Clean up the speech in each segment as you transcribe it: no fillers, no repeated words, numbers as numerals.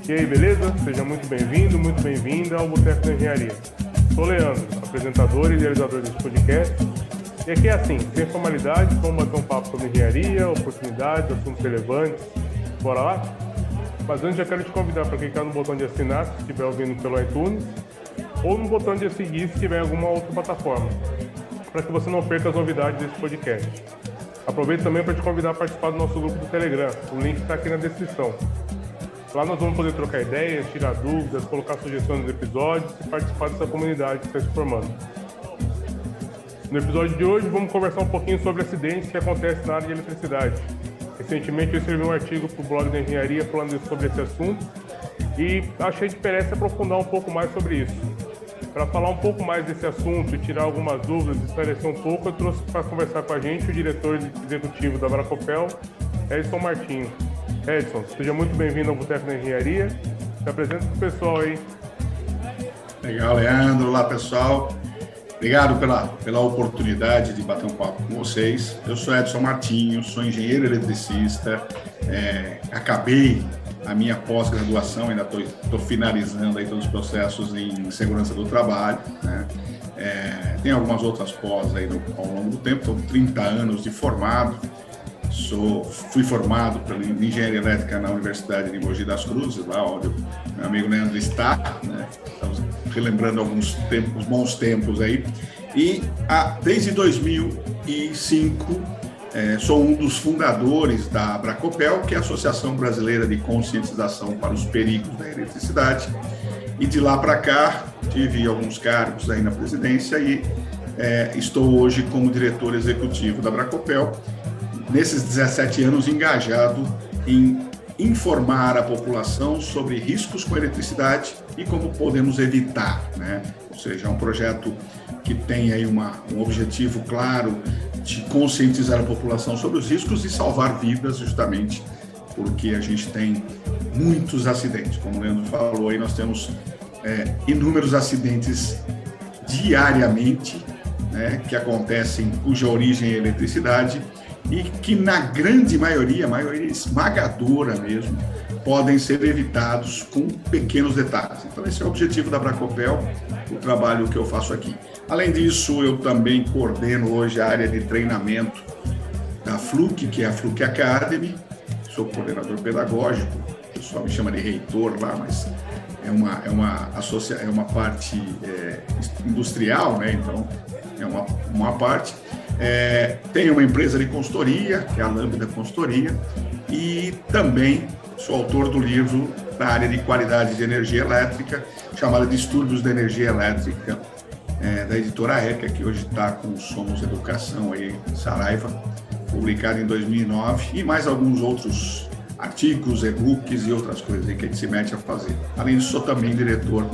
E aí, beleza? Seja muito bem-vindo, muito bem-vinda ao Boteco da Engenharia. Sou Leandro, apresentador e idealizador desse podcast. E aqui é assim, sem formalidade, vamos bater um papo sobre engenharia, oportunidades, assuntos relevantes. Bora lá? Mas antes já quero te convidar para clicar no botão de assinar se estiver ouvindo pelo iTunes ou no botão de seguir se estiver em alguma outra plataforma, para que você não perca as novidades desse podcast. Aproveito também para te convidar a participar do nosso grupo do Telegram, o link está aqui na descrição. Lá nós vamos poder trocar ideias, tirar dúvidas, colocar sugestões dos episódios e participar dessa comunidade que está se formando. No episódio de hoje vamos conversar um pouquinho sobre acidentes que acontecem na área de eletricidade. Recentemente eu escrevi um artigo para o blog da engenharia falando sobre esse assunto e achei de interesse aprofundar um pouco mais sobre isso. Para falar um pouco mais desse assunto e tirar algumas dúvidas e esclarecer um pouco, eu trouxe para conversar com a gente o diretor executivo da Bracopel, Edson Martinho. Edson, seja muito bem-vindo ao Boteco da Engenharia. Se apresenta para o pessoal aí. Legal, Leandro. Olá, pessoal. Obrigado pela oportunidade de bater um papo com vocês. Eu sou Edson Martinho, sou engenheiro eletricista, acabei a minha pós-graduação, ainda estou finalizando aí todos os processos em segurança do trabalho, né? Tem algumas outras pós aí ao longo do tempo, estou 30 anos de formado. Fui formado em engenharia elétrica na Universidade de Mogi das Cruzes, lá onde o meu amigo Leandro está, né? Estamos relembrando alguns bons tempos aí. E desde 2005 sou um dos fundadores da Bracopel, que é a Associação Brasileira de Conscientização para os Perigos da Eletricidade. E de lá para cá tive alguns cargos aí na presidência e estou hoje como diretor executivo da Bracopel. Nesses 17 anos engajado em informar a população sobre riscos com a eletricidade e como podemos evitar, né? Ou seja, é um projeto que tem aí um objetivo claro de conscientizar a população sobre os riscos e salvar vidas, justamente porque a gente tem muitos acidentes. Como o Leandro falou, aí nós temos inúmeros acidentes diariamente, né, que acontecem, cuja origem é a eletricidade, e que na grande maioria, a maioria esmagadora mesmo, podem ser evitados com pequenos detalhes. Então esse é o objetivo da Bracopel, o trabalho que eu faço aqui. Além disso, eu também coordeno hoje a área de treinamento da FLUC, que é a FLUC Academy, sou coordenador pedagógico, o pessoal me chama de reitor lá, mas é uma parte industrial, né? Então é uma parte. Tenho uma empresa de consultoria, que é a Lambda Consultoria, e também sou autor do livro da área de qualidade de energia elétrica, chamado Distúrbios da Energia Elétrica, da editora ECA, que hoje está com o Somos Educação aí, em Saraiva, publicado em 2009, e mais alguns outros artigos, e-books e outras coisas aí que a gente se mete a fazer. Além disso, sou também diretor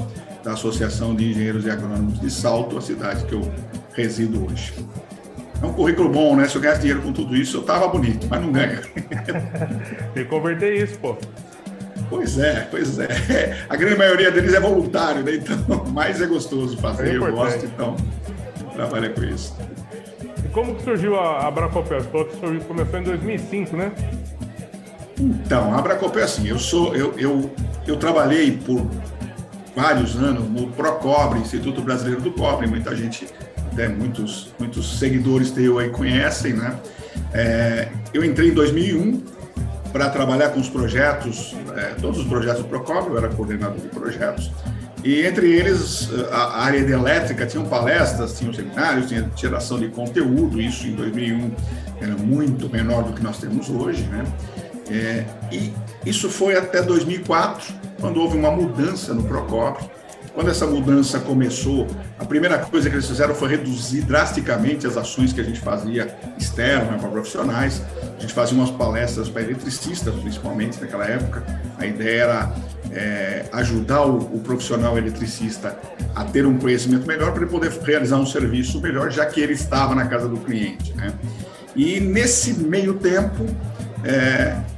da Associação de Engenheiros e Agrônomos de Salto, a cidade que eu resido hoje. É um currículo bom, né? Se eu ganhasse dinheiro com tudo isso, eu tava bonito, mas não ganho. Tem que converter isso, pô. Pois é. A grande maioria deles é voluntário, né? Então, mais é gostoso fazer, eu gosto, então, trabalha com isso. E como que surgiu a Bracopel? Você falou que começou em 2005, né? Então, a Bracopel é assim, eu trabalhei por vários anos no Procobre, Instituto Brasileiro do Cobre, muita gente, até muitos seguidores teu aí conhecem, né? Eu entrei em 2001 para trabalhar com os projetos, todos os projetos do Procobre, eu era coordenador de projetos, e entre eles a área de elétrica tinham palestras, tinham seminários, tinha geração de conteúdo, isso em 2001 era muito menor do que nós temos hoje, né? E isso foi até 2004, quando houve uma mudança no Procobre. Quando essa mudança começou, a primeira coisa que eles fizeram foi reduzir drasticamente as ações que a gente fazia externa para profissionais. A gente fazia umas palestras para eletricistas, principalmente naquela época. A ideia era ajudar o profissional eletricista a ter um conhecimento melhor para ele poder realizar um serviço melhor, já que ele estava na casa do cliente, né? E nesse meio tempo,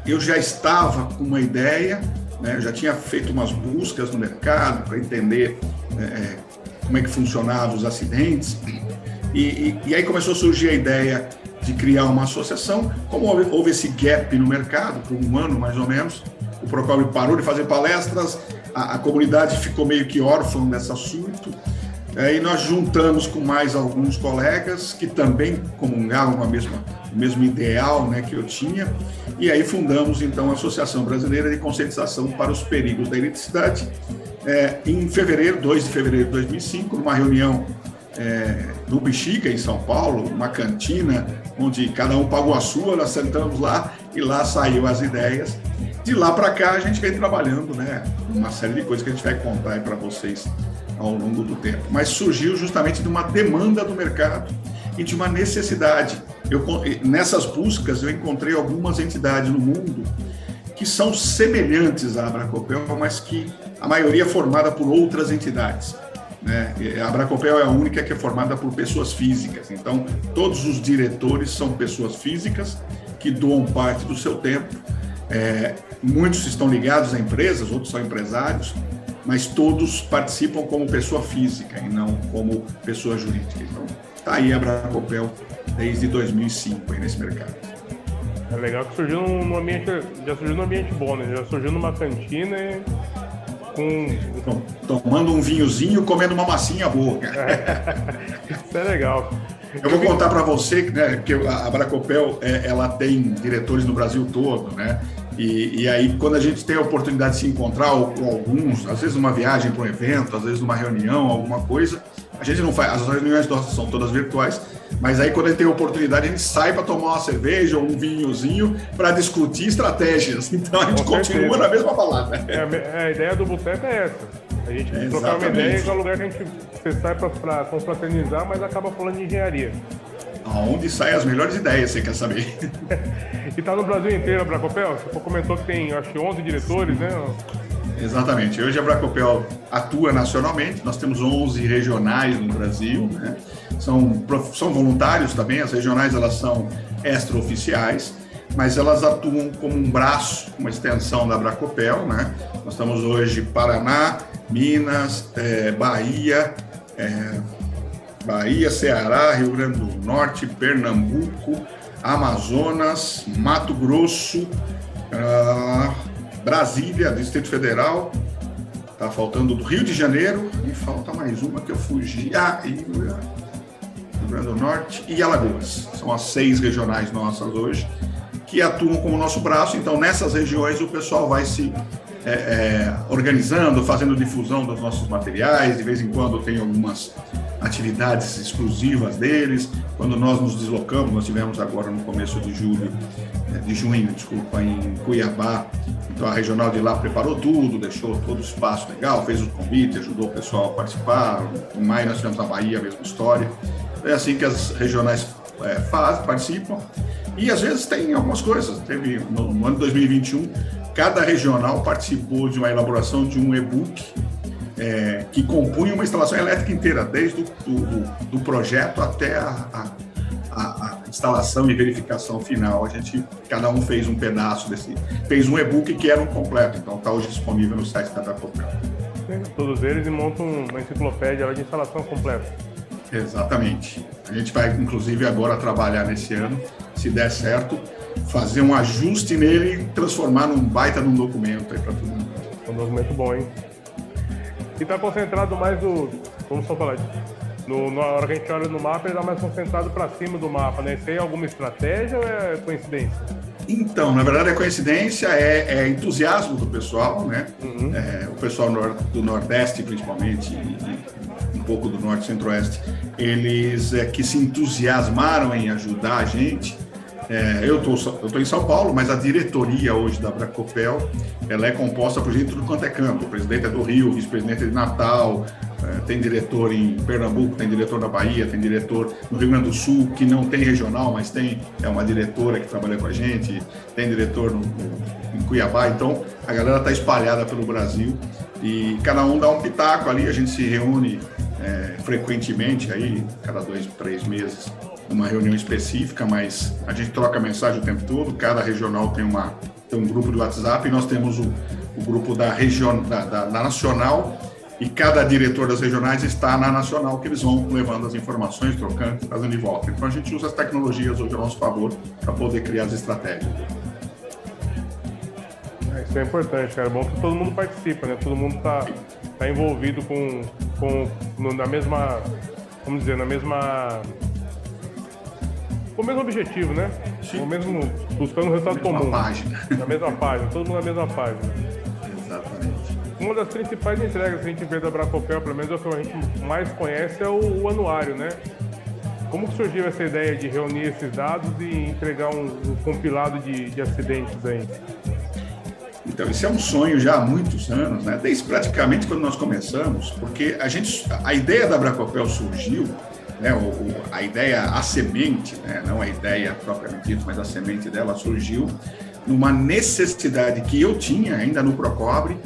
eu já estava com uma ideia, né? Eu já tinha feito umas buscas no mercado para entender como é que funcionavam os acidentes, e aí começou a surgir a ideia de criar uma associação. Como houve esse gap no mercado, por um ano mais ou menos, o Procópio parou de fazer palestras, a comunidade ficou meio que órfã nesse assunto. E nós juntamos com mais alguns colegas que também comungavam o mesmo ideal, né, que eu tinha, e aí fundamos então a Associação Brasileira de Conscientização para os Perigos da Eletricidade, em fevereiro, 2 de fevereiro de 2005, numa reunião no Bexiga, em São Paulo, uma cantina, onde cada um pagou a sua, nós sentamos lá e lá saiu as ideias. De lá para cá a gente vem trabalhando, né, uma série de coisas que a gente vai contar aí para vocês ao longo do tempo, mas surgiu justamente de uma demanda do mercado e de uma necessidade. Nessas buscas eu encontrei algumas entidades no mundo que são semelhantes à Abracopel, mas que a maioria é formada por outras entidades, né? A Abracopel é a única que é formada por pessoas físicas, então todos os diretores são pessoas físicas que doam parte do seu tempo. Muitos estão ligados a empresas, outros são empresários, mas todos participam como pessoa física e não como pessoa jurídica. Então, está aí a Abracopel desde 2005 aí nesse mercado. É legal que surgiu num ambiente, já surgiu num ambiente bom, né? Já surgiu numa cantina e tomando um vinhozinho, comendo uma massinha boa, cara. Isso é legal. Eu vou contar para você, né, que a Abracopel, ela tem diretores no Brasil todo, né? E aí, quando a gente tem a oportunidade de se encontrar com alguns, às vezes numa viagem para um evento, às vezes numa reunião, alguma coisa, a gente não faz, as reuniões nossas são todas virtuais, mas aí quando a gente tem a oportunidade, a gente sai para tomar uma cerveja ou um vinhozinho para discutir estratégias. Então a gente continua na mesma palavra. A ideia do boteco é essa. A gente trocar uma ideia é um lugar que você sai para confraternizar, mas acaba falando de engenharia. Aonde saem as melhores ideias, você quer saber? E está no Brasil inteiro a Abracopel? Você comentou que tem, acho que 11 diretores, né? Exatamente. Hoje a Abracopel atua nacionalmente, nós temos 11 regionais no Brasil, né? São voluntários também, as regionais elas são extraoficiais, mas elas atuam como um braço, uma extensão da Abracopel, né? Nós estamos hoje Paraná, Minas, Bahia, Ceará, Rio Grande do Norte, Pernambuco, Amazonas, Mato Grosso, Brasília, Distrito Federal, tá faltando do Rio de Janeiro, e falta mais uma que eu fugi, Rio Grande do Norte e Alagoas. São as 6 regionais nossas hoje, que atuam como nosso braço. Então, nessas regiões, o pessoal vai se organizando, fazendo difusão dos nossos materiais. De vez em quando tem algumas atividades exclusivas deles. Quando nós nos deslocamos, nós tivemos agora no começo de junho, em Cuiabá. Então a regional de lá preparou tudo, deixou todo o espaço legal, fez o convite, ajudou o pessoal a participar. Em maio nós tivemos na Bahia, a mesma história. É assim que as regionais participam. E às vezes tem algumas coisas. Teve no ano de 2021, cada regional participou de uma elaboração de um e-book que compunha uma instalação elétrica inteira, desde do projeto até a instalação e verificação final. Cada um fez um pedaço fez um e-book que era um completo, então está hoje disponível no site da Abracopel. Todos eles montam uma enciclopédia de instalação completa. Exatamente. A gente vai, inclusive, agora trabalhar nesse ano, se der certo, fazer um ajuste nele e transformar num baita de um documento aí para todo mundo. Um documento bom, hein? E está concentrado mais vamos só falar disso. Na hora que a gente olha no mapa, ele está mais concentrado para cima do mapa, né? Tem alguma estratégia ou é coincidência? Então, na verdade, é coincidência, é entusiasmo do pessoal, né? Uhum. O pessoal do Nordeste, principalmente, e um pouco do Norte e Centro-Oeste, eles que se entusiasmaram em ajudar a gente. Eu estou em São Paulo, mas a diretoria hoje da Abracopel, ela é composta por gente do quanto é campo. O presidente é do Rio, o vice-presidente é de Natal, tem diretor em Pernambuco, tem diretor na Bahia, tem diretor no Rio Grande do Sul, que não tem regional, mas é uma diretora que trabalha com a gente, tem diretor em Cuiabá. Então, a galera está espalhada pelo Brasil e cada um dá um pitaco ali. A gente se reúne frequentemente, aí, cada 2, 3 meses, uma reunião específica, mas a gente troca mensagem o tempo todo. Cada regional tem um grupo de WhatsApp e nós temos o grupo da nacional, e cada diretor das regionais está na nacional, que eles vão levando as informações, trocando, trazendo de volta. Então a gente usa as tecnologias hoje a nosso favor para poder criar as estratégias. Isso é importante, cara. É bom que todo mundo participa, né? Todo mundo tá envolvido na mesma, vamos dizer, com o mesmo objetivo, né? Sim. O mesmo, buscando um resultado comum. Página. Na mesma página, todo mundo na mesma página. Exatamente. Uma das principais entregas que a gente vê da Bracopel, pelo menos é o que a gente mais conhece, é o anuário, né? Como que surgiu essa ideia de reunir esses dados e entregar um compilado de acidentes aí? Então, isso é um sonho já há muitos anos, né? Desde praticamente quando nós começamos, porque a ideia da Bracopel surgiu, né? A ideia, a semente, né? Não a ideia propriamente dita, mas a semente dela surgiu numa necessidade que eu tinha ainda no Procobre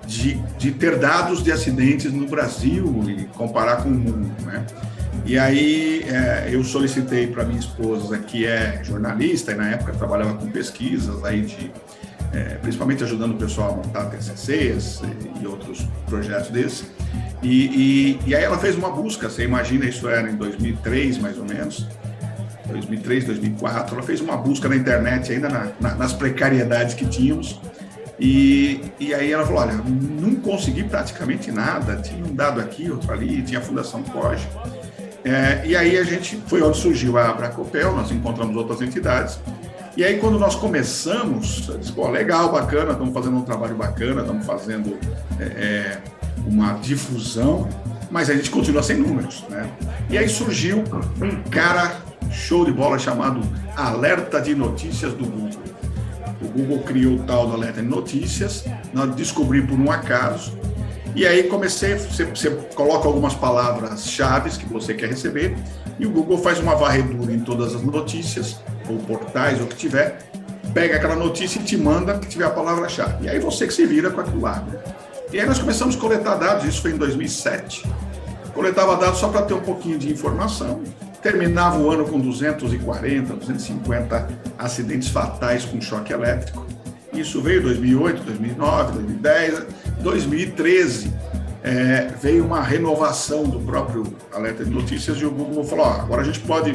de ter dados de acidentes no Brasil e comparar com o mundo, né? E aí eu solicitei para minha esposa, que é jornalista e na época trabalhava com pesquisas aí principalmente ajudando o pessoal a montar TCCs e outros projetos desses. E aí ela fez uma busca, você imagina, isso era em 2003 mais ou menos, 2003, 2004, ela fez uma busca na internet ainda nas precariedades que tínhamos. E aí ela falou, olha, não consegui praticamente nada, tinha um dado aqui, outro ali, tinha a Fundação COGE. E aí a gente, foi onde surgiu a Bracopel, nós encontramos outras entidades. E aí quando nós começamos, eu disse, pô, legal, bacana, estamos fazendo um trabalho bacana, estamos fazendo uma difusão, mas a gente continua sem números, né? E aí surgiu um cara show de bola chamado Alerta de Notícias do Google. O Google criou o tal do Alerta de Notícias, nós descobrimos por um acaso, e aí você coloca algumas palavras-chave que você quer receber, e o Google faz uma varredura em todas as notícias, ou portais, ou o que tiver, pega aquela notícia e te manda que tiver a palavra-chave. E aí você que se vira com aquilo lá, né? E aí nós começamos a coletar dados, isso foi em 2007. Coletava dados só para ter um pouquinho de informação. Terminava o ano com 240, 250 acidentes fatais com choque elétrico. Isso veio em 2008, 2009, 2010, 2013. Veio uma renovação do próprio Alerta de Notícias e o Google falou, agora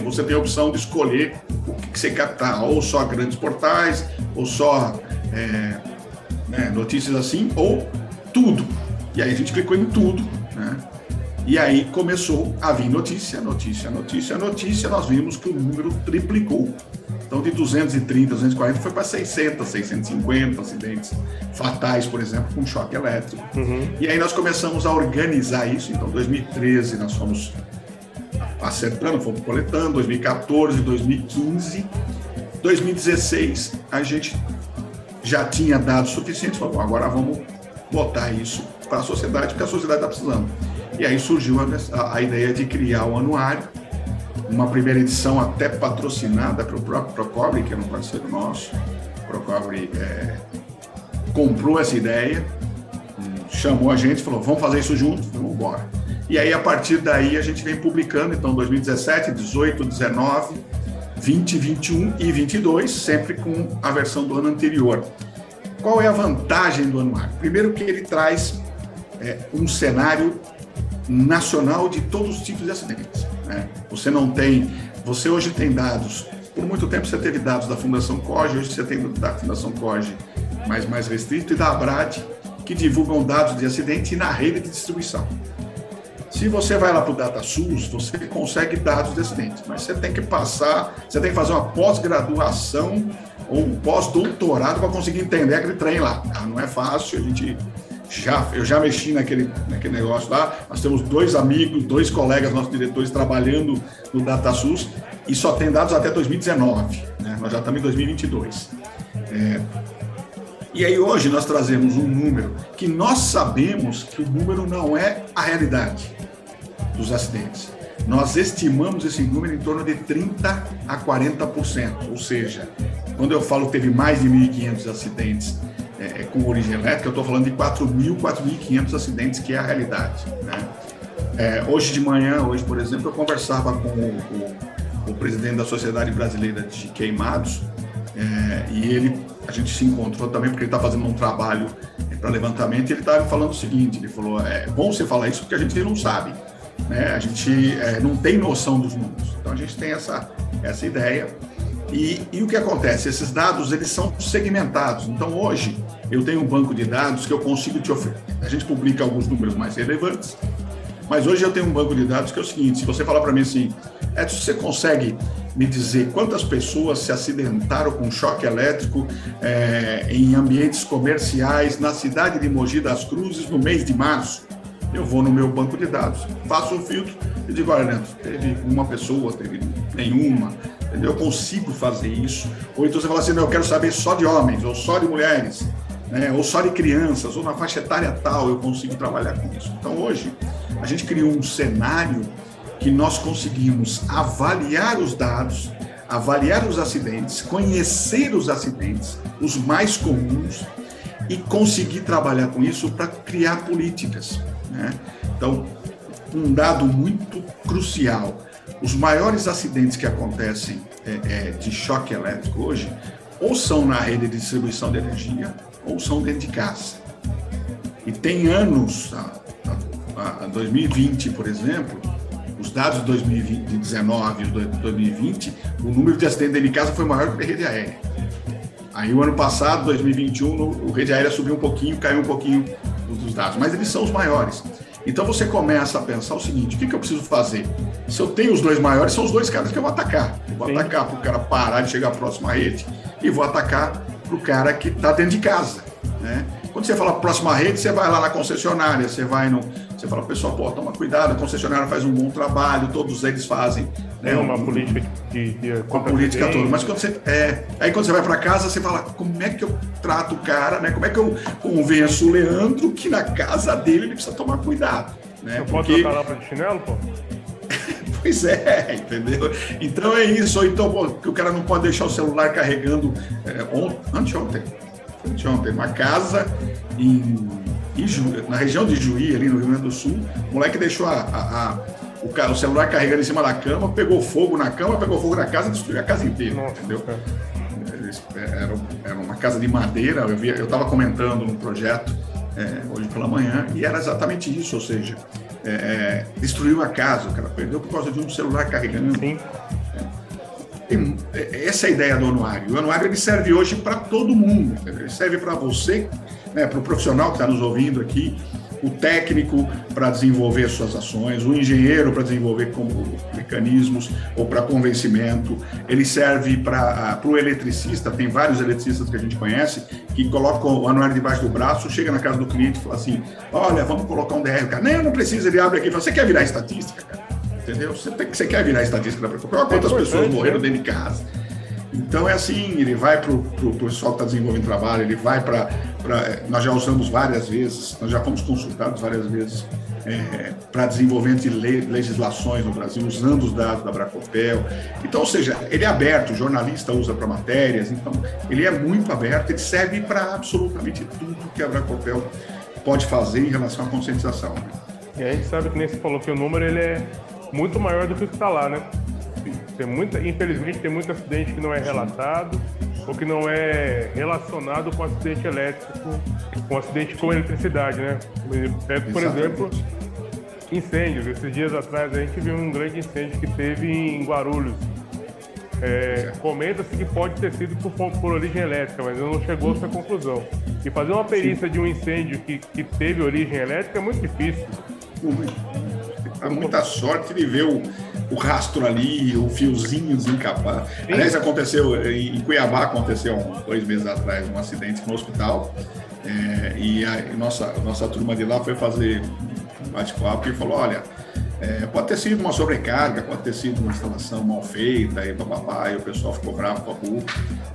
você tem a opção de escolher o que você captar, ou só grandes portais, ou só notícias assim, ou tudo. E aí a gente clicou em tudo, né? E aí começou a vir notícia, nós vimos que o número triplicou. Então, de 230, 240, foi para 600, 650 acidentes fatais, por exemplo, com choque elétrico. Uhum. E aí nós começamos a organizar isso. Então, em 2013, nós fomos acertando, fomos coletando, 2014, 2015. 2016, a gente já tinha dados suficientes. Falou, agora vamos botar isso para a sociedade, porque a sociedade está precisando. E aí surgiu a ideia de criar o anuário, uma primeira edição até patrocinada pelo próprio Procobre, que é um parceiro nosso. O Procobre comprou essa ideia, chamou a gente, falou, vamos fazer isso junto, vamos embora. E aí, a partir daí, a gente vem publicando, então, 2017, 18, 19, 20, 21 e 22, sempre com a versão do ano anterior. Qual é a vantagem do anuário? Primeiro que ele traz um cenário nacional de todos os tipos de acidentes, né? Você hoje tem dados, por muito tempo você teve dados da Fundação COGE, hoje você tem da Fundação COGE mais restrito e da ABRAD, que divulgam dados de acidente na rede de distribuição. Se você vai lá para o DataSUS, você consegue dados de acidentes, mas você tem que fazer uma pós-graduação ou um pós-doutorado para conseguir entender aquele trem lá. Não é fácil, eu já mexi naquele negócio lá. Nós temos 2 amigos, 2 colegas, nossos diretores, trabalhando no DataSUS e só tem dados até 2019, né? Nós já estamos em 2022. E aí hoje nós trazemos um número que nós sabemos que o número não é a realidade dos acidentes. Nós estimamos esse número em torno de 30% a 40%, ou seja, quando eu falo que teve mais de 1.500 acidentes com origem elétrica, eu estou falando de 4.500 acidentes, que é a realidade, né? Hoje de manhã, por exemplo, eu conversava com o presidente da Sociedade Brasileira de Queimados, e a gente se encontrou também porque ele está fazendo um trabalho para levantamento, e ele estava falando o seguinte, ele falou, é bom você falar isso porque a gente não sabe, né? A gente não tem noção dos números, então a gente tem essa ideia. E o que acontece? Esses dados, eles são segmentados. Então, hoje, eu tenho um banco de dados que eu consigo te oferecer. A gente publica alguns números mais relevantes, mas hoje eu tenho um banco de dados que é o seguinte: se você falar para mim assim, Edson, você consegue me dizer quantas pessoas se acidentaram com choque elétrico em ambientes comerciais na cidade de Mogi das Cruzes no mês de março? Eu vou no meu banco de dados, faço um filtro e digo, olha, Leandro, teve uma pessoa, teve nenhuma, entendeu? Eu consigo fazer isso. Ou então você fala assim, não, eu quero saber só de homens, ou só de mulheres, né? Ou só de crianças, ou na faixa etária tal, eu consigo trabalhar com isso. Então, hoje, a gente criou um cenário que nós conseguimos avaliar os dados, avaliar os acidentes, conhecer os acidentes, os mais comuns, e conseguir trabalhar com isso para criar políticas, né? Então, um dado muito crucial: os maiores acidentes que acontecem de choque elétrico hoje, ou são na rede de distribuição de energia, ou são dentro de casa. E tem anos, 2020, por exemplo, os dados de 2019 e 2020, o número de acidentes dentro de casa foi maior que a rede aérea. Aí o ano passado, 2021, o rede aérea subiu um pouquinho, caiu um pouquinho dos dados, mas eles são os maiores. Então você começa a pensar o seguinte: o que eu preciso fazer? Se eu tenho os dois maiores, são os dois caras que eu vou atacar. Eu vou atacar para o cara parar de chegar próximo à rede e vou atacar para o cara que está dentro de casa, né? Quando você fala próxima à rede, você vai lá na concessionária, você fala, pessoal, toma cuidado, a concessionária faz um bom trabalho, todos eles fazem, né, uma política uma política toda. Mas quando você vai para casa, você fala, como é que eu trato o cara, né? Como é que eu convenço o Leandro que na casa dele ele precisa tomar cuidado, né? Eu posso trocar lá para chinelo, pô? Pois é, entendeu? Então é isso. Ou então, que o cara não pode deixar o celular carregando anteontem, uma casa na região de Juí, ali no Rio Grande do Sul, o moleque deixou o celular carregando em cima da cama, pegou fogo na cama, pegou fogo na casa e destruiu a casa inteira. Nossa, entendeu? Era uma casa de madeira. Eu estava comentando num projeto hoje pela manhã, e era exatamente isso, ou seja, destruiu a casa, o cara perdeu por causa de um celular carregando. Sim. Essa é a ideia do anuário. O anuário ele serve hoje para todo mundo. Ele serve para você, né, para o profissional que está nos ouvindo aqui, o técnico para desenvolver suas ações, o engenheiro para desenvolver como mecanismos ou para convencimento. Ele serve para o eletricista. Tem vários eletricistas que a gente conhece que colocam o anuário debaixo do braço, chega na casa do cliente e fala assim, olha, vamos colocar um DR. Cara, não precisa. Ele abre aqui e fala, você quer virar estatística, cara? Entendeu? Você quer virar estatística da Precopev? Olha quantas pessoas morreram dentro de casa. Então é assim, ele vai para o pessoal que está desenvolvendo trabalho, ele vai para... Nós já usamos várias vezes, nós já fomos consultados várias vezes para desenvolvimento de legislações no Brasil, usando os dados da Bracopel. Então, ou seja, ele é aberto, o jornalista usa para matérias, então ele é muito aberto, ele serve para absolutamente tudo que a Bracopel pode fazer em relação à conscientização, né? E a gente sabe que nem você falou que o número ele é muito maior do que o que está lá, né? Infelizmente tem muito acidente que não é relatado ou que não é relacionado com acidente elétrico, com acidente com eletricidade, né? Por exemplo, incêndios. Esses dias atrás a gente viu um grande incêndio que teve em Guarulhos. Comenta-se que pode ter sido por origem elétrica, mas não chegou a essa conclusão. E fazer uma perícia de um incêndio que teve origem elétrica é muito difícil. Há muita sorte de ver o rastro ali, o fiozinho desencapar. Aliás, aconteceu em Cuiabá, aconteceu uns 2 meses atrás um acidente no hospital, e a nossa turma de lá foi fazer um bate-papo e falou, olha, pode ter sido uma sobrecarga, pode ter sido uma instalação mal feita, e bababá, e o pessoal ficou bravo com a RU,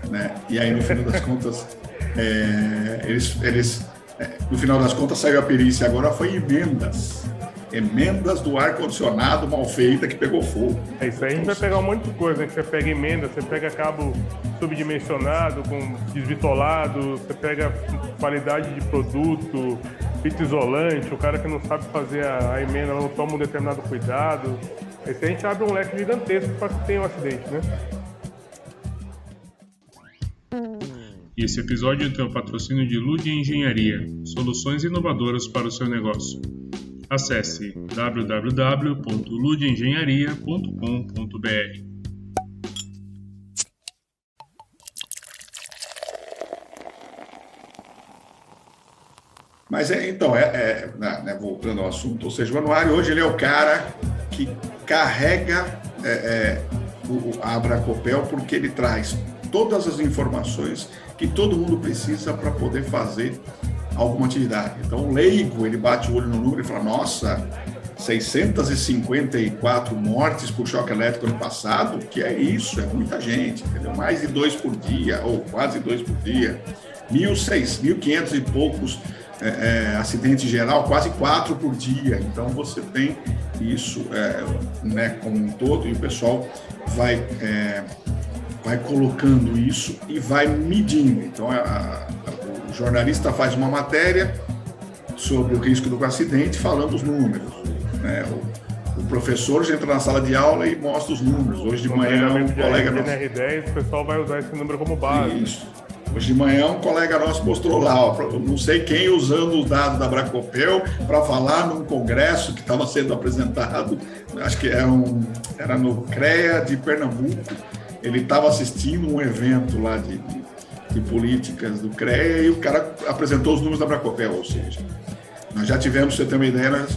né? E aí no final das contas, no final das contas saiu a perícia, agora foi emendas do ar-condicionado mal feita que pegou fogo. Isso aí a gente vai pegar um monte de coisa, né? Você pega emenda, você pega cabo subdimensionado, com desvitolado, você pega qualidade de produto, fita isolante, o cara que não sabe fazer a emenda não toma um determinado cuidado. Aí a gente abre um leque gigantesco para que tenha um acidente, né? Esse episódio tem o patrocínio de Lud Engenharia, soluções inovadoras para o seu negócio. Acesse www.ludengenharia.com.br. Mas voltando ao assunto, ou seja, o anuário hoje ele é o cara que carrega a Abracopel, porque ele traz todas as informações que todo mundo precisa para poder fazer alguma atividade. Então, o leigo, ele bate o olho no número e fala, nossa, 654 mortes por choque elétrico no passado, que é isso, é muita gente, entendeu? Mais de 2 por dia, ou quase 2 por dia, 1.500 e poucos acidentes em geral, quase 4 por dia. Então, você tem isso como um todo, e o pessoal vai colocando isso e vai medindo. Então, o jornalista faz uma matéria sobre o risco do acidente, falando os números. Né? O professor já entra na sala de aula e mostra os números. Hoje de manhã, um colega nosso... NR10, o pessoal vai usar esse número como base. Isso. Hoje de manhã, um colega nosso mostrou lá, não sei quem usando os dados da Abracopel para falar num congresso que estava sendo apresentado, acho que era no CREA de Pernambuco. Ele estava assistindo um evento lá de políticas do CREA e o cara apresentou os números da Abracopel, ou seja, nós já tivemos, pra você ter uma ideia,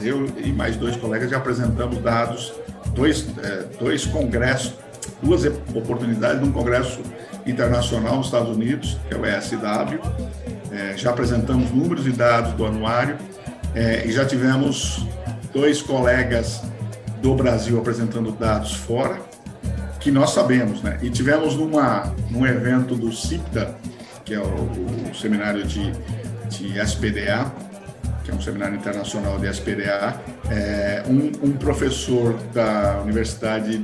eu e mais 2 colegas já apresentamos dados, dois congressos, 2 oportunidades de um congresso internacional nos Estados Unidos, que é o ESW, já apresentamos números e dados do anuário, e já tivemos 2 colegas do Brasil apresentando dados fora, que nós sabemos, né? E tivemos num evento do CIPTA, que é o seminário de SPDA, que é um seminário internacional de SPDA, um professor da Universidade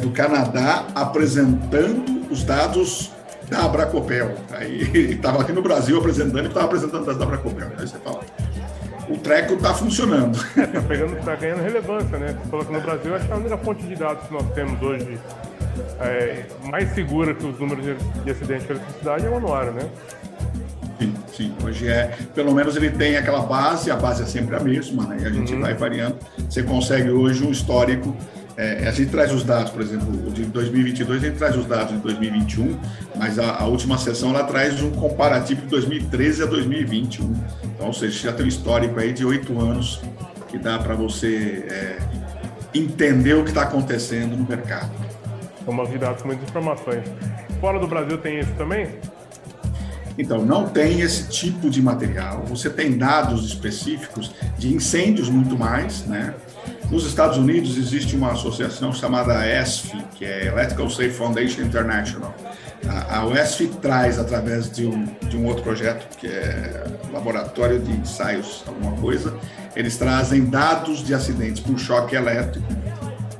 do Canadá apresentando os dados da Abracopel. Aí ele estava aqui no Brasil apresentando e estava apresentando dados da Abracopel. Aí você fala, o treco está funcionando. Tá ganhando relevância, né? Você falou que no Brasil, acho que a única fonte de dados que nós temos hoje mais segura que os números de acidente de eletricidade é o anuário, né? Sim. Hoje pelo menos ele tem aquela base, a base é sempre a mesma, né? E a gente vai variando. Você consegue hoje um histórico. A gente traz os dados, por exemplo, o de 2022, a gente traz os dados de 2021, mas a última sessão ela traz um comparativo de 2013 a 2021. Então, ou seja, já tem um histórico aí de 8 anos que dá para você entender o que está acontecendo no mercado. São umas dados com muitas informações. Fora do Brasil tem isso também? Então, não tem esse tipo de material. Você tem dados específicos de incêndios muito mais, né? Nos Estados Unidos existe uma associação chamada ESF, que é Electrical Safe Foundation International. A ESF traz, através de um outro projeto, que é Laboratório de Ensaios, alguma coisa, eles trazem dados de acidentes por choque elétrico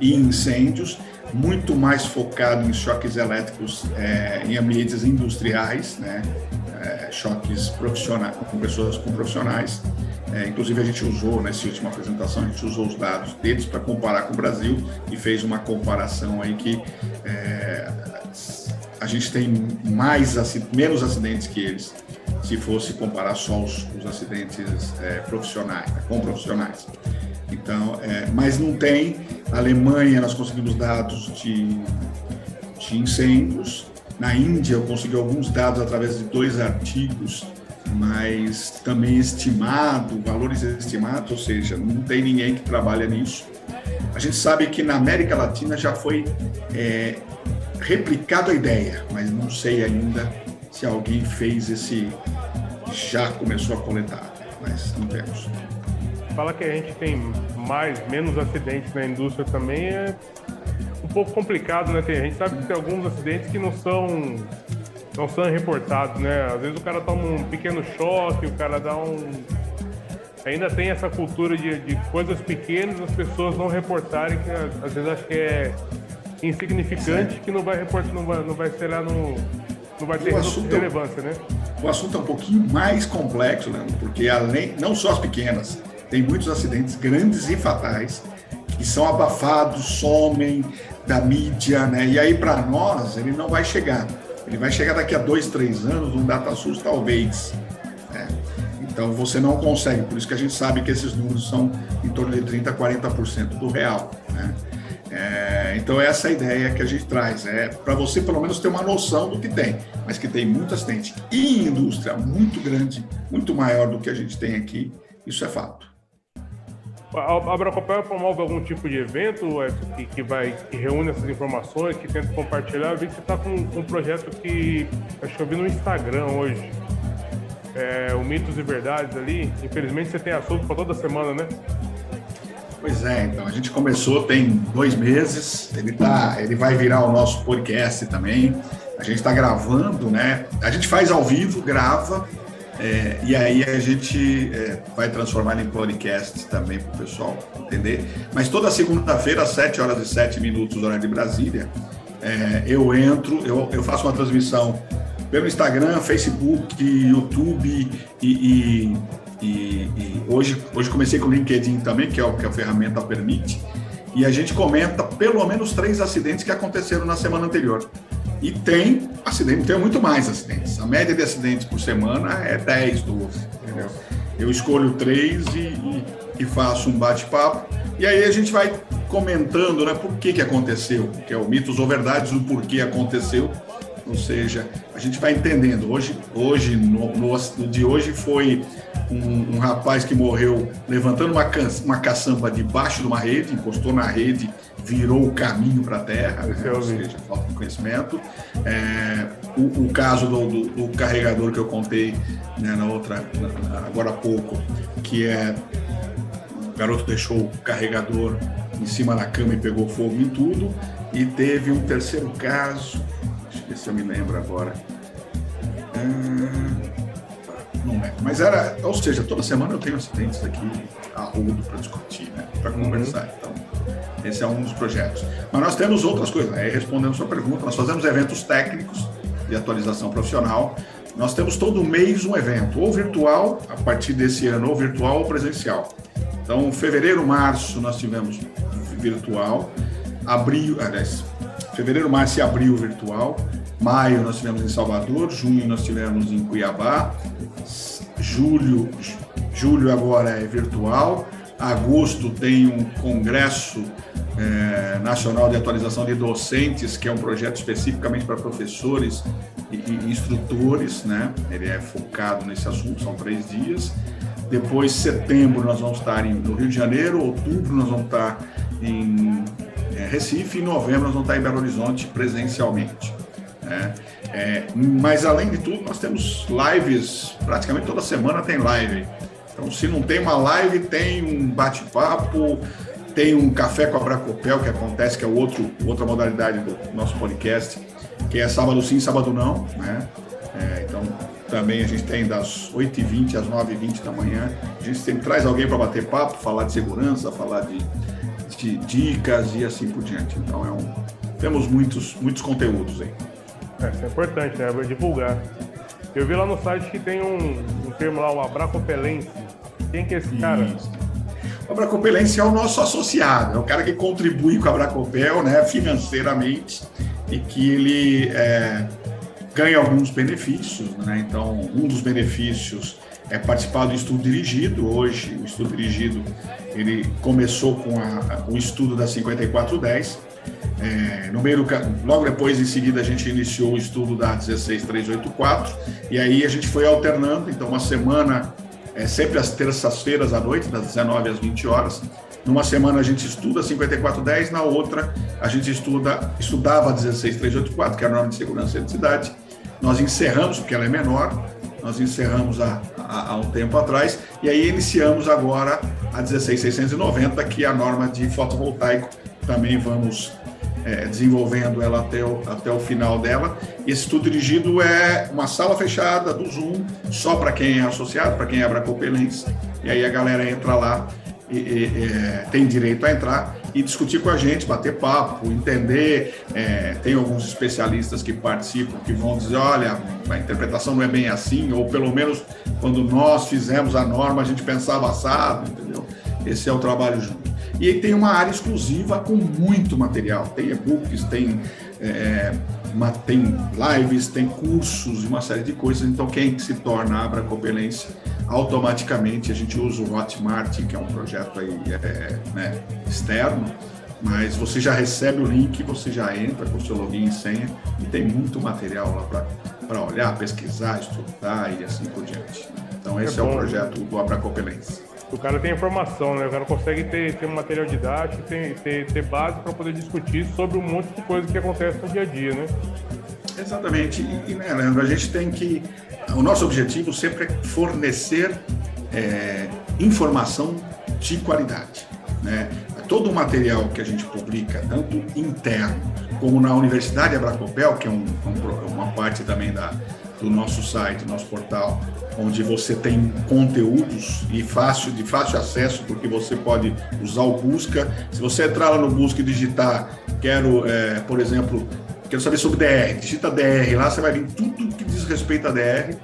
e incêndios, muito mais focado em choques elétricos em ambientes industriais, né? Choques profissionais, com pessoas profissionais. Inclusive a gente usou, nessa última apresentação, a gente usou os dados deles para comparar com o Brasil e fez uma comparação aí que a gente tem menos acidentes que eles, se fosse comparar só os acidentes profissionais, né, com profissionais. Então, mas não tem. Na Alemanha nós conseguimos dados de incêndios. Na Índia eu consegui alguns dados através de 2 artigos, mas também valores estimados, ou seja, não tem ninguém que trabalha nisso. A gente sabe que na América Latina já foi replicada a ideia, mas não sei ainda se alguém já começou a coletar, mas não temos. Fala que a gente tem menos acidentes na indústria também é um pouco complicado, né? A gente sabe que tem alguns acidentes que não são reportados, né? Às vezes o cara toma um pequeno choque, o cara ainda tem essa cultura de coisas pequenas, as pessoas não reportarem, que às vezes acho que é insignificante, que não vai reportar, não vai ter relevância, né? O assunto é um pouquinho mais complexo, Leandro, porque não só as pequenas, tem muitos acidentes grandes e fatais que são abafados, somem da mídia, né? E aí para nós ele não vai chegar. Ele vai chegar daqui a 2, 3 anos, um DataSUS talvez. Né? Então você não consegue, por isso que a gente sabe que esses números são em torno de 30% a 40% do real. Né? Então essa é a ideia que a gente traz, para você pelo menos ter uma noção do que tem, mas que tem muito acidente e indústria muito grande, muito maior do que a gente tem aqui, isso é fato. A Abracopel promove algum tipo de evento que reúne essas informações, que tenta compartilhar? Eu vi que você está com um projeto que acho que eu vi no Instagram hoje, o Mitos e Verdades ali. Infelizmente você tem assunto para toda semana, né? Pois é, então a gente começou tem 2 meses, ele vai virar o nosso podcast também. A gente está gravando, né? A gente faz ao vivo, grava, e aí a gente vai transformar em podcast também para o pessoal entender. Mas toda segunda-feira, às 7h07, horário de Brasília, eu faço uma transmissão pelo Instagram, Facebook, YouTube e hoje comecei com o LinkedIn também, que é o que a ferramenta permite, e a gente comenta pelo menos 3 acidentes que aconteceram na semana anterior. E tem muito mais acidentes. A média de acidentes por semana é 10, 12, entendeu? Eu escolho 3 e faço um bate-papo, e aí a gente vai comentando, né, por que aconteceu, que é o mitos ou verdades do porquê aconteceu. Ou seja, a gente vai entendendo. No de hoje foi um rapaz que morreu levantando uma caçamba debaixo de uma rede, encostou na rede, virou o caminho para a terra, né? Ou seja, falta de conhecimento. O caso do carregador que eu contei, né, agora há pouco, que o garoto deixou o carregador em cima da cama e pegou fogo em tudo. E teve um terceiro caso, deixa eu ver se eu me lembro agora. Não é. Mas ou seja, toda semana eu tenho acidentes aqui a rodo para discutir, né? Para conversar. Então, esse é um dos projetos. Mas nós temos outras coisas, respondendo a sua pergunta, nós fazemos eventos técnicos de atualização profissional. Nós temos todo mês um evento, ou virtual, a partir desse ano, ou virtual ou presencial. Então, fevereiro, março, nós tivemos virtual. Fevereiro, março e abril virtual. Maio nós tivemos em Salvador, junho nós tivemos em Cuiabá, julho agora é virtual, agosto tem um congresso nacional de atualização de docentes, que é um projeto especificamente para professores e instrutores, né? Ele é focado nesse assunto, são 3 dias. Depois, setembro, nós vamos estar no Rio de Janeiro, outubro nós vamos estar em Recife, e em novembro nós vamos estar em Belo Horizonte presencialmente. Mas além de tudo, nós temos lives, praticamente toda semana tem live. Então, se não tem uma live, tem um bate-papo, tem um café com a Abracopel, que acontece, que é outra modalidade do nosso podcast, que é sábado sim, sábado não, né? Então, também a gente tem das 8h20 às 9h20 da manhã. A gente sempre traz alguém para bater papo, falar de segurança, falar de dicas e assim por diante. Então, temos muitos conteúdos aí. Isso é importante, né? Divulgar. Eu vi lá no site que tem um termo lá, o Abracopelense. Quem que é esse cara? O Abracopelense é o nosso associado, é o cara que contribui com a Abracopel, né, financeiramente, e que ele ganha alguns benefícios, né? Então, um dos benefícios é participar do estudo dirigido. Hoje, o estudo dirigido, ele começou com o estudo da 5410. Logo depois, em seguida, a gente iniciou o estudo da 16384, e aí a gente foi alternando. Então, uma semana, sempre às terças-feiras à noite, das 19 às 20 horas. Numa semana a gente estuda a 5410, na outra a gente estudava a 16384, que é a norma de segurança e eletricidade. Nós encerramos, porque ela é menor, nós encerramos há um tempo atrás, e aí iniciamos agora a 16690, que é a norma de fotovoltaico. Também vamos desenvolvendo ela até o final dela. Esse estudo dirigido é uma sala fechada do Zoom, só para quem é associado, para quem é abracopelense, e aí a galera entra lá e tem direito a entrar e discutir com a gente, bater papo, entender. Tem alguns especialistas que participam que vão dizer, olha, a interpretação não é bem assim, ou pelo menos quando nós fizemos a norma a gente pensava assado, entendeu? Esse é o trabalho junto. E aí tem uma área exclusiva com muito material, tem e-books, tem lives, tem cursos, uma série de coisas. Então, quem se torna abracopelense, automaticamente a gente usa o Hotmart, que é um projeto aí, externo, mas você já recebe o link, você já entra com o seu login e senha e tem muito material lá para olhar, pesquisar, estudar e assim por diante. Então esse é o projeto do Abracopelense. O cara tem informação, né? O cara consegue ter um material didático, ter base para poder discutir sobre um monte de coisa que acontece no dia a dia, né? Exatamente. E né, Leandro, a gente tem que... O nosso objetivo sempre é fornecer informação de qualidade, né? Todo o material que a gente publica, tanto interno como na Universidade Abracopel, que é uma parte também do nosso site, do nosso portal, onde você tem conteúdos de fácil acesso, porque você pode usar o busca. Se você entrar lá no busca e digitar, por exemplo, quero saber sobre DR, digita DR lá, você vai ver tudo que diz respeito a DR,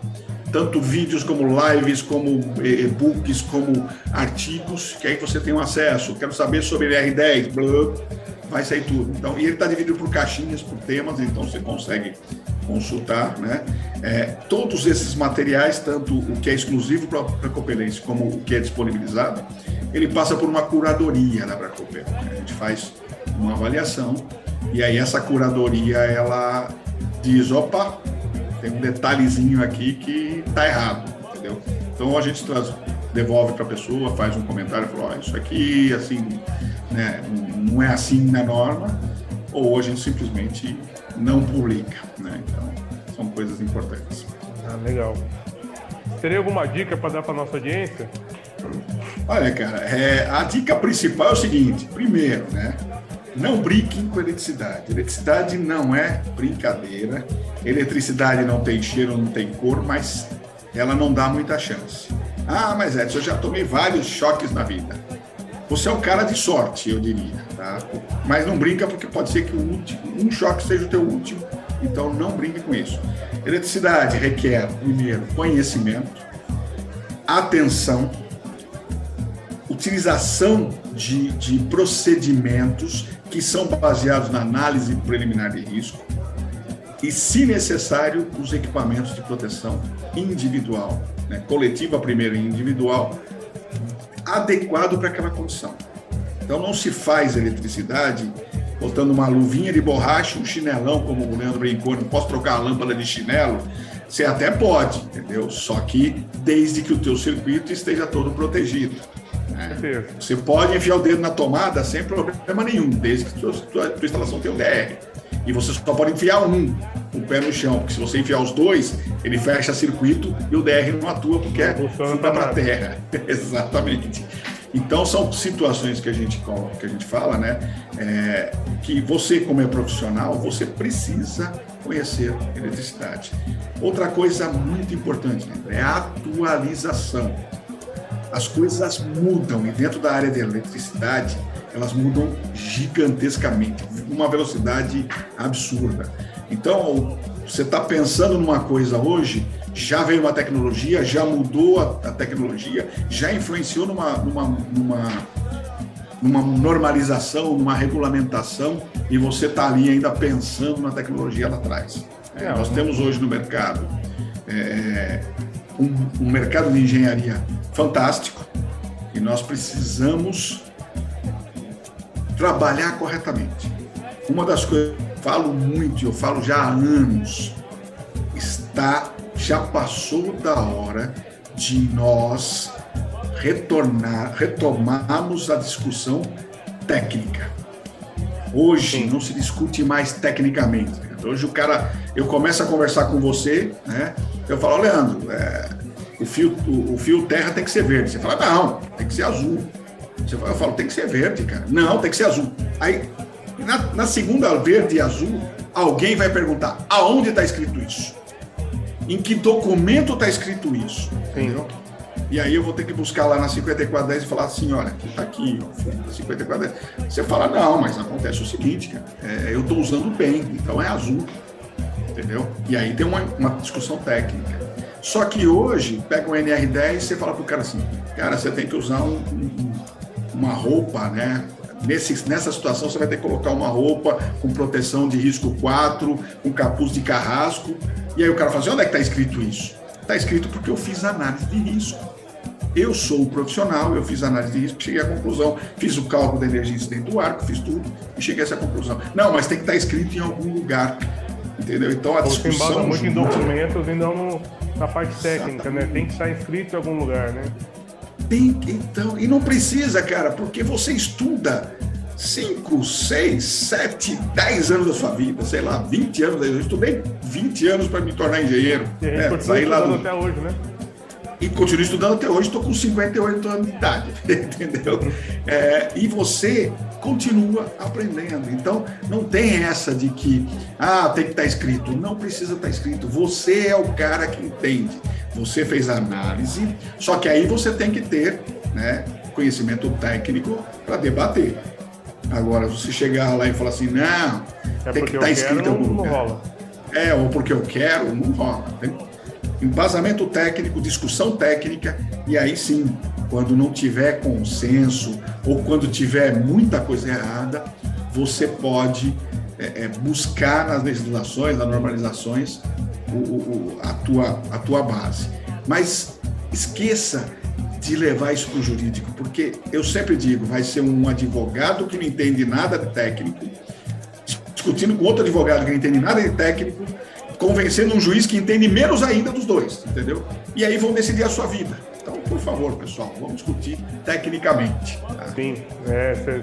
tanto vídeos como lives, como e-books, como artigos, que aí você tem um acesso. Quero saber sobre R10, vai sair tudo. Então, e ele está dividido por caixinhas, por temas, então você consegue consultar, né? Todos esses materiais, tanto o que é exclusivo para a Abracopelense como o que é disponibilizado, ele passa por uma curadoria na Abracopel, né? A gente faz uma avaliação e aí essa curadoria, ela diz, opa, tem um detalhezinho aqui que está errado, entendeu? Então a gente devolve para a pessoa, faz um comentário, fala, isso aqui, assim, né, não é assim na norma, ou a gente simplesmente não publica, né? Então são coisas importantes. Ah, legal. Teria alguma dica para dar para nossa audiência? Olha, cara, a dica principal é o seguinte: primeiro, né, não brinquem com eletricidade. Eletricidade não é brincadeira. Eletricidade não tem cheiro, não tem cor, mas ela não dá muita chance. Ah, mas Edson, eu já tomei vários choques na vida. Você é um cara de sorte, eu diria, tá? Mas não brinca, porque pode ser que um choque seja o teu último, então não brinque com isso. Eletricidade requer, primeiro, conhecimento, atenção, utilização de procedimentos que são baseados na análise preliminar de risco e, se necessário, os equipamentos de proteção individual, né? Coletiva primeiro e individual, adequado para aquela condição. Então não se faz eletricidade botando uma luvinha de borracha, um chinelão, como o Leandro brincou, não posso trocar a lâmpada de chinelo. Você até pode, entendeu? Só que desde que o teu circuito esteja todo protegido. Você pode enfiar o dedo na tomada sem problema nenhum, desde que tua instalação tenha o DR. E você só pode enfiar o pé no chão, porque se você enfiar os dois, ele fecha circuito e o DR não atua porque fica para a terra. Exatamente. Então são situações que a gente fala, né? Que você, como é profissional, você precisa conhecer eletricidade. Outra coisa muito importante, né, é a atualização. As coisas mudam e dentro da área de eletricidade elas mudam gigantescamente, uma velocidade absurda. Então, você está pensando numa coisa hoje, já veio uma tecnologia, já mudou a tecnologia, já influenciou numa normalização, numa regulamentação, e você está ali ainda pensando na tecnologia lá atrás. Nós temos hoje no mercado um mercado de engenharia fantástico e nós precisamos trabalhar corretamente. Uma das coisas que eu falo muito, eu falo já há anos, já passou da hora de nós retomarmos a discussão técnica. Hoje não se discute mais tecnicamente. Hoje eu começo a conversar com você, né? Eu falo, Leandro, o fio terra tem que ser verde. Você fala, não, tem que ser azul. Eu falo, tem que ser verde, cara. Não, tem que ser azul. Aí, na segunda verde e azul, alguém vai perguntar, aonde está escrito isso? Em que documento está escrito isso? Entendeu? E aí eu vou ter que buscar lá na 5410 e falar assim, olha, está aqui, ó, 5410. Você fala, não, mas acontece o seguinte, cara, eu estou usando bem, então é azul, entendeu? E aí tem uma discussão técnica. Só que hoje, pega um NR10 e você fala pro cara assim, cara, você tem que usar uma roupa, né? Nessa situação você vai ter que colocar uma roupa com proteção de risco 4, com capuz de carrasco. E aí o cara fala assim, onde é que está escrito isso? Está escrito porque eu fiz análise de risco. eu sou o profissional, eu fiz análise de risco, cheguei à conclusão, fiz o cálculo da energia incidente do arco, fiz tudo e cheguei a essa conclusão. Não, mas tem que estar escrito em algum lugar, entendeu? Então a discussão... Você embasa muito em documentos e não na parte técnica, né? Tem que estar escrito em algum lugar, né? Então, e não precisa, cara, porque você estuda 5, 6, 7, 10 anos da sua vida, sei lá, 20 anos. Eu estudei 20 anos para me tornar engenheiro. E a gente continua estudando até hoje, né? E continuo estudando até hoje, estou com 58 anos de idade, entendeu? E você continua aprendendo. Então, não tem essa de que, tem que estar escrito. Não precisa estar escrito. Você é o cara que entende. Você fez a análise, só que aí você tem que ter, né, conhecimento técnico para debater. Agora, você chegar lá e falar assim, não, tem que estar escrito em algum lugar. Não rola. Ou porque eu quero, não rola. Embasamento técnico, discussão técnica, e aí sim, quando não tiver consenso ou quando tiver muita coisa errada, você pode buscar nas legislações, nas normalizações, a tua base. Mas esqueça de levar isso para o jurídico, porque eu sempre digo, vai ser um advogado que não entende nada de técnico, discutindo com outro advogado que não entende nada de técnico, convencendo um juiz que entende menos ainda dos dois, entendeu? E aí vão decidir a sua vida. Então, por favor, pessoal, vamos discutir tecnicamente. Tá? Sim,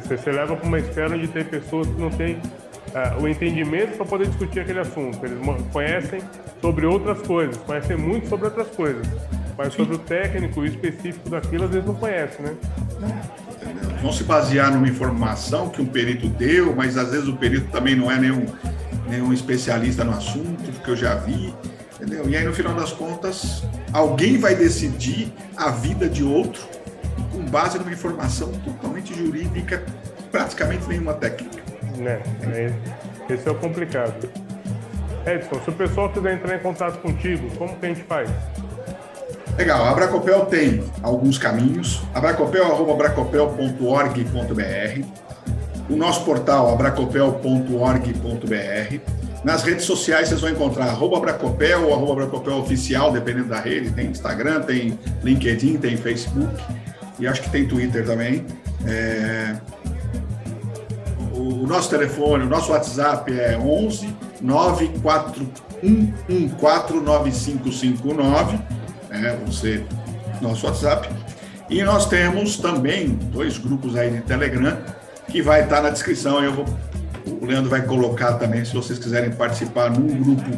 você leva para uma esfera de ter pessoas que não têm o entendimento para poder discutir aquele assunto. Eles conhecem sobre outras coisas, conhecem muito sobre outras coisas, mas sobre o técnico e específico daquilo, às vezes não conhecem, né? Vão se basear numa informação que um perito deu, mas às vezes o perito também não é nenhum especialista no assunto, que eu já vi, entendeu? E aí, no final das contas, alguém vai decidir a vida de outro com base numa informação totalmente jurídica, praticamente nenhuma técnica. Esse é o complicado. Edson, se o pessoal quiser entrar em contato contigo, como que a gente faz? Legal, a Abracopel tem alguns caminhos. abracopel.org.br, o nosso portal abracopel.org.br. Nas redes sociais vocês vão encontrar @Abracopel ou @Abracopel oficial, dependendo da rede. Tem Instagram, tem LinkedIn, tem Facebook e acho que tem Twitter também. O nosso telefone, o nosso WhatsApp é 11 94114 9559. Nosso WhatsApp. E nós temos também 2 grupos aí de Telegram que vai estar na descrição. O Leandro vai colocar também, se vocês quiserem participar num grupo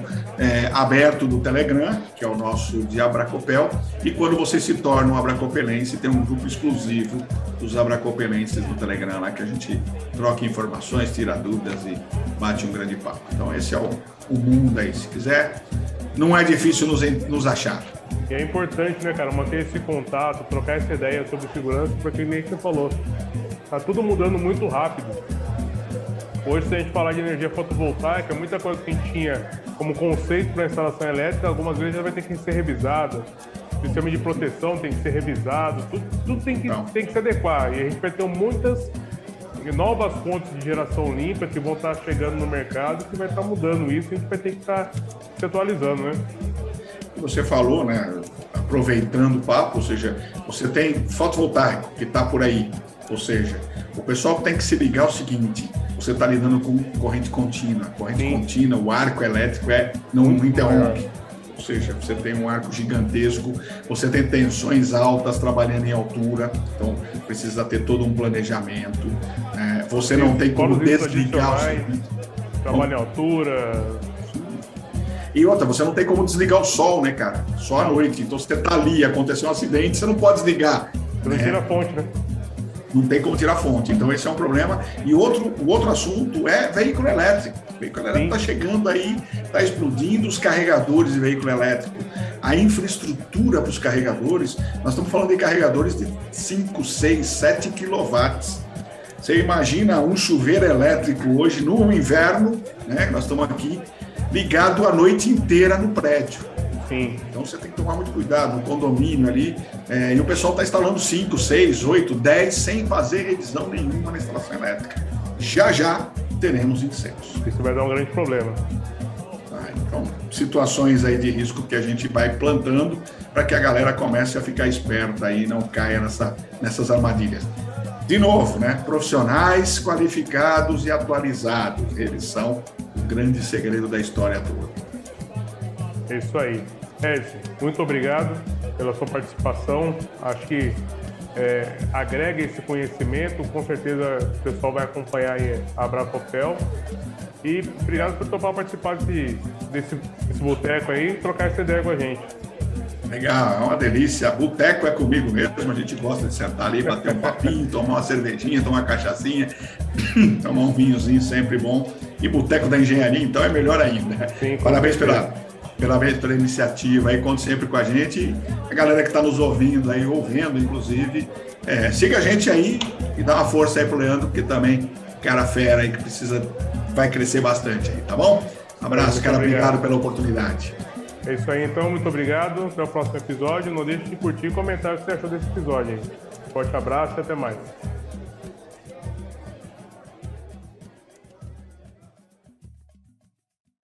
aberto do Telegram, que é o nosso de Abracopel. E quando você se torna um abracopelense, tem um grupo exclusivo dos abracopelenses do Telegram lá, que a gente troca informações, tira dúvidas e bate um grande papo. Então esse é o mundo aí. Se quiser, não é difícil nos achar. E é importante, né, cara, manter esse contato, trocar essa ideia sobre segurança, porque nem que você falou, tá tudo mudando muito rápido. Hoje, se a gente falar de energia fotovoltaica, muita coisa que a gente tinha como conceito para instalação elétrica, algumas vezes já vai ter que ser revisada. O sistema de proteção tem que ser revisado, tudo tem que se adequar. E a gente vai ter muitas novas fontes de geração limpa que vão estar chegando no mercado, que vai estar mudando isso, e a gente vai ter que estar se atualizando, né? Você falou, né, aproveitando o papo, ou seja, você tem fotovoltaico que está por aí, ou seja, o pessoal tem que se ligar ao seguinte: você está lidando com corrente contínua. Corrente contínua, o arco elétrico não interrompe. Ou seja, você tem um arco gigantesco, você tem tensões altas trabalhando em altura, então precisa ter todo um planejamento. Você não tem como desligar o circuito. Trabalho em altura. E outra, você não tem como desligar o sol, né, cara? Só à noite. Então, se você está ali, aconteceu um acidente, você não pode desligar. Você não tira a fonte, né? Não tem como tirar a fonte. Então, esse é um problema. E o outro assunto é veículo elétrico. O veículo elétrico está chegando aí, está explodindo os carregadores de veículo elétrico. A infraestrutura para os carregadores, nós estamos falando de carregadores de 5, 6, 7 quilowatts. Você imagina um chuveiro elétrico hoje no inverno, né? Nós estamos aqui ligado a noite inteira no prédio. Sim. Então você tem que tomar muito cuidado no condomínio ali. E o pessoal está instalando 5, 6, 8, 10 sem fazer revisão nenhuma na instalação elétrica. Já teremos incêndios. Isso vai dar um grande problema. Então, situações aí de risco que a gente vai plantando para que a galera comece a ficar esperta aí e não caia nessas armadilhas. De novo, né? Profissionais qualificados e atualizados, eles são o grande segredo da história toda. É isso aí. Edson, muito obrigado pela sua participação. Acho que agrega esse conhecimento. Com certeza o pessoal vai acompanhar aí a Bracopel. E obrigado por topar participar desse boteco aí e trocar essa ideia com a gente. Legal, é uma delícia. Boteco é comigo mesmo, a gente gosta de sentar ali, bater um papinho, tomar uma cervejinha, tomar uma cachaçinha, tomar um vinhozinho sempre bom. E boteco da engenharia, então, é melhor ainda. Sim, parabéns pela iniciativa aí, conte sempre com a gente. A galera que está nos ouvindo aí, inclusive, siga a gente aí e dá uma força aí pro Leandro, porque também cara fera aí que vai crescer bastante aí, tá bom? Um abraço, cara, obrigado pela oportunidade. É isso aí, então, muito obrigado. Até o próximo episódio. Não deixe de curtir e comentar o que você achou desse episódio aí. Forte abraço e até mais.